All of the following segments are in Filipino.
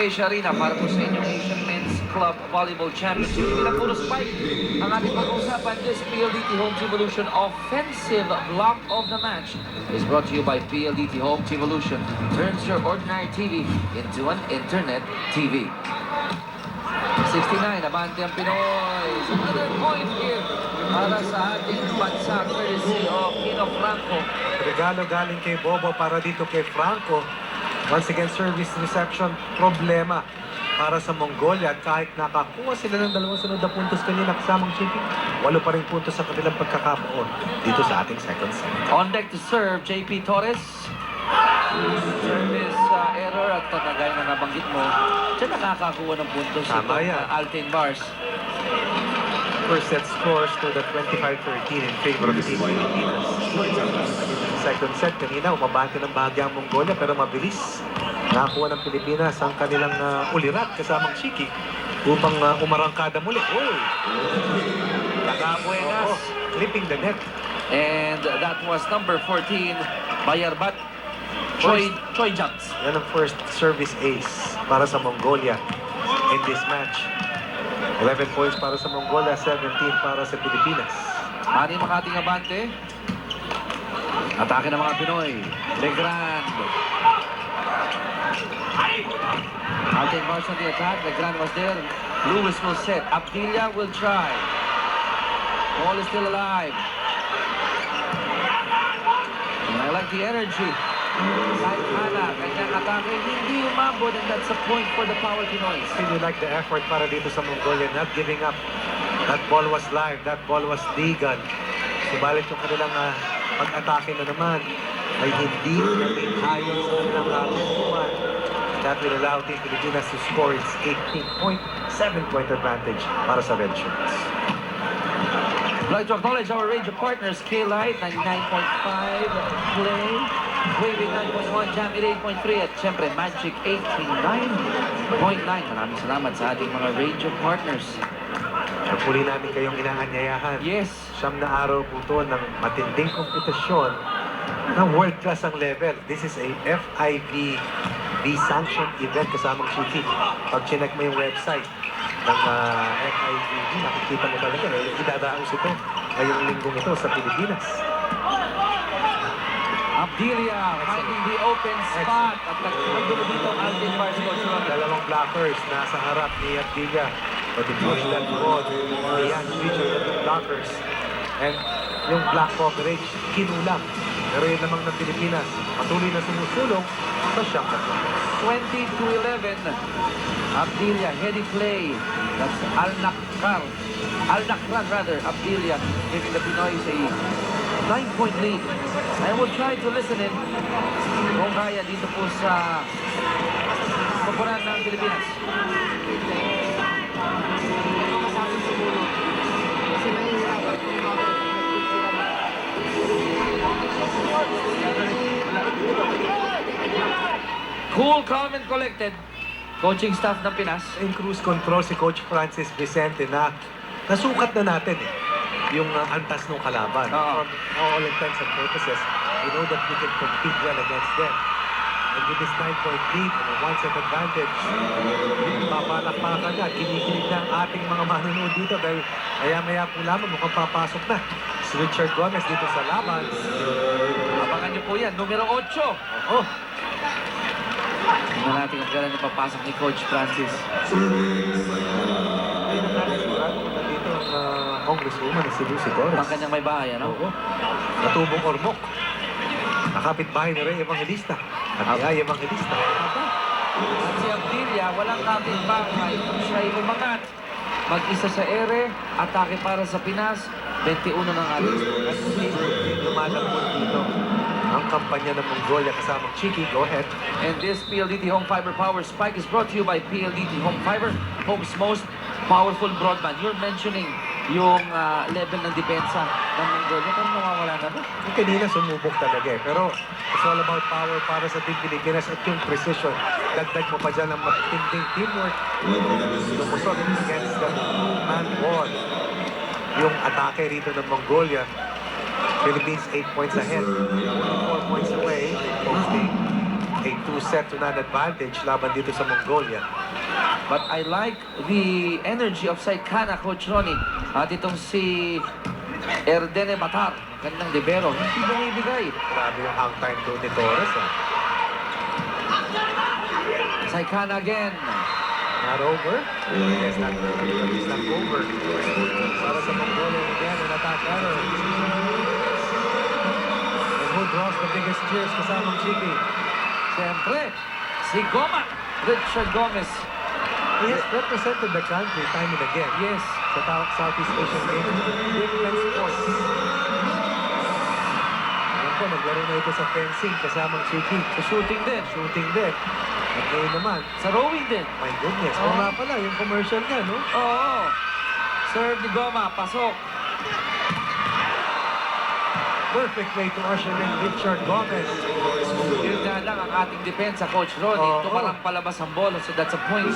Asia Arena para po sa inyong Asian Men's Club Volleyball Championship. Hindi lang puro spike ang ating pag-uusapan. This PLDT Home Evolution Offensive Block of the Match is brought to you by PLDT Home Evolution. Turns your ordinary TV into an internet TV. 69, abante ang Pinoy. Another point here para sa ating bansa, courtesy of Kino Franco. Regalo galing kay Bobo para dito kay Franco. Once again, service reception problema para sa Mongolia. At kahit nakakuha sila ng dalawang sunod na puntos kanina kasamang shipping, 8 pa rin puntos sa kanilang pagkakapoon dito sa ating second set. On deck to serve, JP Torres. Service error at gaya na nabanggit mo, siya nakakakuha ng puntos sa Tama yan. Alten Bars. First set scores to the 25-13 in favor of Team Pilipinas. Second set, kanina umabante ng bahagya ang Mongolia pero mabilis nakakuha ng Pilipinas ang kanilang ulirat kasamang Shiki upang umarangkada muli. Uy! Nakabuenas. Clipping the net. And that was number 14, Bayarbat. Choi jumps. Yan ang first service ace para sa Mongolia in this match. 11 points para sa Mongolia, 17 para sa Pilipinas. Ani Makating abante. Atake ng mga Pinoy. Legrand. Alten Bars on the attack. Legrand was there. Lewis will set. Abdilia will try. Ball is still alive. And I like the energy. Side Hana, kanyang atake, hindi umabot, and that's a point for the Power Pinoys. Really like the effort para dito sa Mongolia, not giving up. That ball was live, that ball was legal. Subalit yung kanilang pag-atake na naman ay hindi ayon sa kanilang tempuan. That will allow Team Pilipinas to score its 18-point, 7-point advantage para sa Red Shirts. I'd like to acknowledge our range of partners, K-Lite, 99.5, Play, Waving 9.1, Jam 8.3, at syempre Magic 89.9. Maraming salamat sa ating mga range of partners. Napuli namin kayong inaanyayahan. Yes. Siyam na araw po ito ng matinding kompetisyon na world-class ang level. This is a FIVB sanctioned event kasamang Shiki. Pag chinek mo yung website ng FIVB, nakikita mo talaga, idadaos ito ngayong linggong ito sa Pilipinas. Abdilia finding the open spot at nagdulo dito ang Alten Bars coach. Dalawang blockers nasa harap ni Abdilia. But it was that ball. Ayan, feature of the blockers. And yung block coverage, kinulang. Pero yun lamang ng Pilipinas, patuloy na sumusulong sa shot at 20-11. Abdilia, heady play. That's Al-Nakran rather. Abdilia giving the Pinoys a 9-point lead. I will try to listen in kung kaya dito po sa papunan ng Pilipinas. Cool, calm, and collected. Coaching staff ng Pinas. in cruise control si Coach Francis Vicente na nasukat na natin yung antas ng kalaban. Oo. For all intents and purposes, we know that we can compete well against them. And with this 9-point lead and a 1-set advantage, papalakpakan na, kinikilig na ang ating mga manonood dito dahil maya-maya po lamang mukhang papasok na si Richard Gomez dito sa laban. Abangan niyo po yan. Numero 8. Oh, Tingnan natin kung kailan napapasok ni Coach Francis. ay nakakasigurado na dito ang congresswoman na si Lucy Torres. Ang kanyang may bahay, ano? Oo. Natubong ormok. Nakapit bahay ni Ray Evangelista. At ni Ay Evangelista. At si Abdilia, walang kapit-bahay. Siya'y umangat. Mag-isa sa ere, atake para sa Pinas, 21 ng alis. At hindi lumalambot dito ang kampanya ng Mongolia kasamang Chiki. Go ahead. And this PLDT Home Fiber Power Spike is brought to you by PLDT Home Fiber, home's most powerful broadband. You're mentioning yung level ng depensa ng Mongolia. Kung nawawala na ba? Yung kanina sumubok talaga Pero it's all about power para sa Team Pilipinas at yung precision. Dagdag mo pa dyan ang matinding teamwork. Lumusot against the two-man wall. Yung atake rito ng Mongolia. Philippines 8 points ahead. 4 points away. Posting a 2-set to none advantage laban dito sa Mongolia. But I like the energy of Saikana, Coach Ronnie. At itong si Erdene Batar, kanyang libero, hindi bumibigay. Grabe yung hang time doon ni Torres. Saikana again. Not over? Yes, not over. Para sa Mongolia again, an attack error. And who draws the biggest cheers kasamang Chiki? Siyempre, si Goma, Richard Gomez. He has represented the country time and again. Yes. Sa Southeast Asian Games. Different sports. Ayan po, naglaro na ito sa fencing kasamang Chiki. Sa shooting din. Shooting din. At ngayon naman, Sa rowing din. my goodness. Oo. Oo nga pala, yung commercial niya, no? Oo. Serve ni Goma, pasok. Perfect way to usher in Richard Gomez. Yun nga lang ang ating depensa, Coach Ronnie. Oo. Tumalang palabas ang bola, so that's a point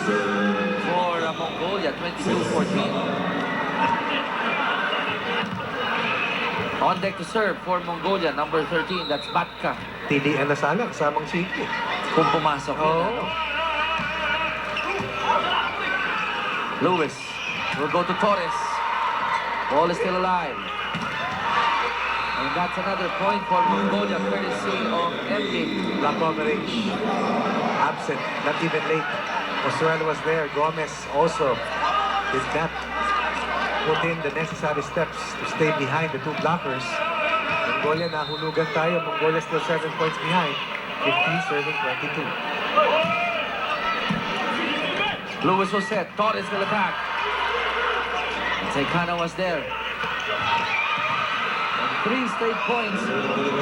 for Mongolia, 22-14. On deck to serve for Mongolia, number 13, that's Batka. TDN na sana, kasamang Chiki. Kung pumasok yun, Oo. ano? Lewis will go to Torres. Ball is still alive. And that's another point for Mongolia, courtesy of MD. Black coverage. Absent, not even late. Osuel was there. Gomez also did not put in the necessary steps to stay behind the two blockers. Mongolia nahulugan tayo. Mongolia still 7 points behind. 15 serving 22. Lewis was set. Torres will attack. Saikana was there. And 3 straight points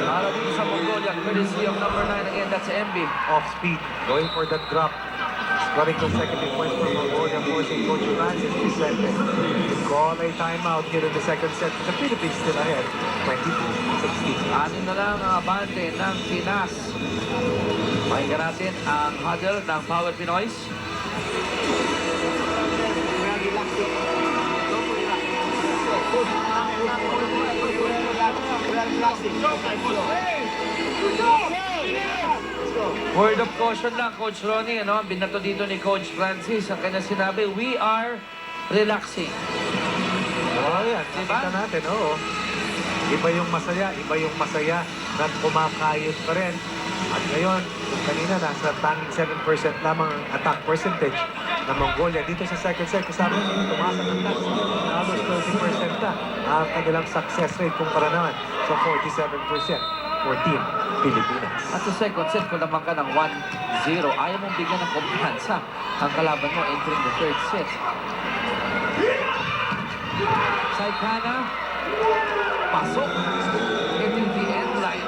para dito sa Mongolia, courtesy of number 9 again, that's MB. Off speed, going for that drop. Scoring consecutive points for Mongolia, forcing Coach Francis Vicente to call a timeout here in the second set. The Philippines still ahead, 22-16. Anin na lang ang abante ng Pinas. Pakinggan natin ang huddle ng Power Pinoys. Word of caution lang, Coach Ronnie, ano? Binato dito ni Coach Francis. Ang kanya sinabi, we are relaxing. Oh, yan. Diba? Nakita natin, oo. Iba yung masaya na kumakayod pa rin. At ngayon, kung kanina nasa tanging 7% lamang ang attack percentage ng Mongolia. Dito sa second set, kasama nyo, tumasa ng tax. Halos 30% na ang kanilang success rate kumpara naman sa 47% for Team Pilipinas. At sa second set, kung naman ka ng 1-0, ayaw mong bigyan ng kumpiyansa ang kalaban mo entering the third set. Saikana, pasok. Hitting the end line.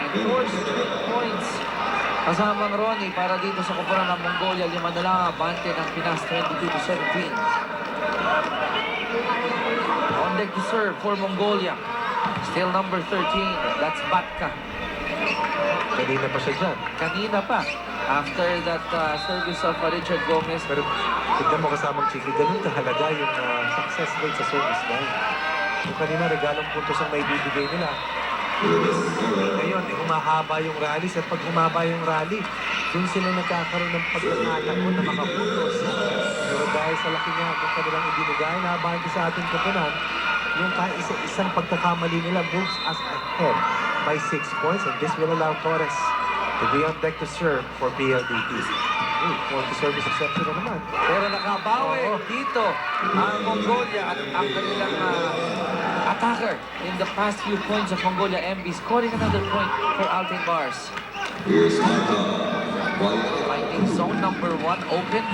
And 4 straight points. Kasamang Ronnie para dito sa kupunan ng Mongolia. 5 na lang abante ng Pinas, 22-17. On deck to serve for Mongolia. Still number 13. That's Batka. Kanina pa siya dyan. Kanina pa. After that service of Richard Gomez. Pero tignan mo kasamang Chiki, ganun kahalaga yung success rate sa service line. Yung kanina regalong puntos ang may bibigay nila. Ngayon, humahaba yung rally. At pag humaba yung rally, dun sila nagkakaroon ng pagkakatakot na makapuntos. Pero dahil sa laki nga kung kanilang ibinigay, nahabante sa ating kupunan, yung isa-isang pagkakamali nila moves us ahead by 6 points. And this will allow Torres to be on deck to serve for PLDT. For the service exception na naman. Pero nakabawi Oo. dito ang Mongolia at ang kanilang attacker in the past few points of Mongolia, MB, scoring another point for Alten Bars. Fighting zone number 1 open.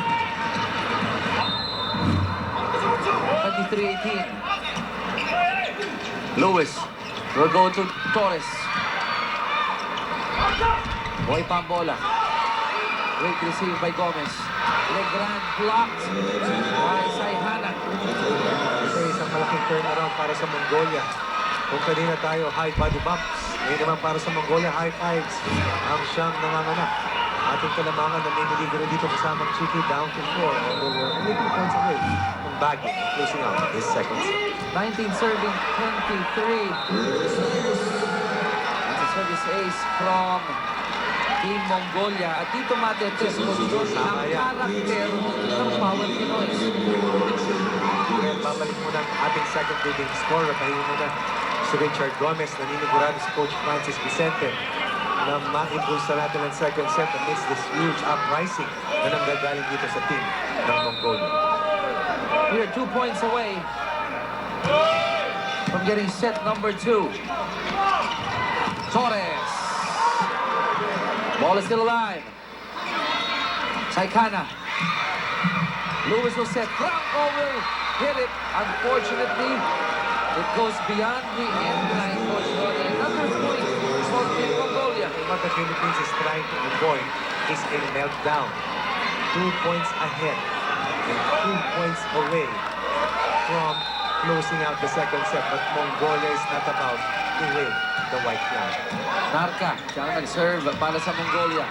23-18. Lewis will go to Torres. Boy pa ang bola. Great receive by Gomez. Legrand blocked by Saihana. Ito isang malaking turnaround para sa Mongolia. Kung kanina tayo, high body bumps. Ngayon naman para sa Mongolia, high fives. Ang siyang nanganganak. Ating kalamangan na may niligro dito kasamang Chiki down to 4. And they were only 2 points away from bagging and closing out this second set. 19 serving 23. That's a service ace from Team Mongolia. At dito matetest mo ang karakter ng Power Pinoy. Kaya babalik muna ang ating second leading scorer. Pahingi muna si Richard Gomez. Naninigurado si Coach Francis Vicente na ma-impulsa natin ang second set amidst this huge uprising na nanggagaling dito sa team ng Mongolia. We are 2 points away from getting set number 2. Torres. Ball is still alive. Saikana. Lewis will set. Franco will hit it. Unfortunately, it goes beyond the end line. Another point for Team Mongolia. What the Philippines is trying to avoid is a meltdown. 2 points ahead and 2 points away from closing out the second set. But Mongolia is not about to wave the white flag. Narka, siya ang nag-serve para sa Mongolia.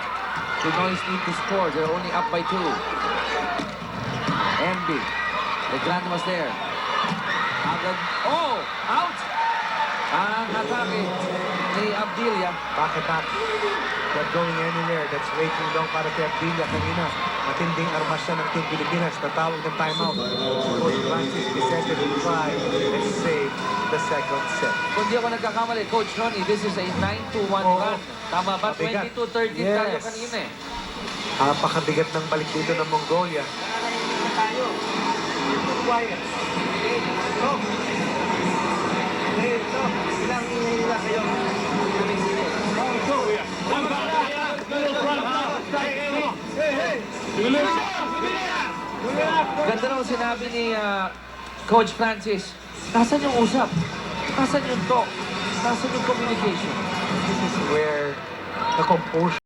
Pinoy need to score. They're only up by 2. MB. Legrand was there. Agad. Oh! Out! Ang atake ni Abdilia. Back attack. Not going anywhere. That's waiting long para kay Abdilia kanina. Matinding armasya ng Team Pilipinas. Natawag ng timeout. Coach Francis Vicente will try and save the second set. Kung di ako nagkakamali, Coach Ronnie, this is a 9-1 Oo. run. Tama ba? Mabigat. 22-13 tayo Yes. kanina eh. Napakabigat ng balik dito ng Mongolia. Quiet. Ganda naman sinabi ni Coach Francis, nasan yung usap? Nasan yung talk? Nasan yung communication? This is where the composure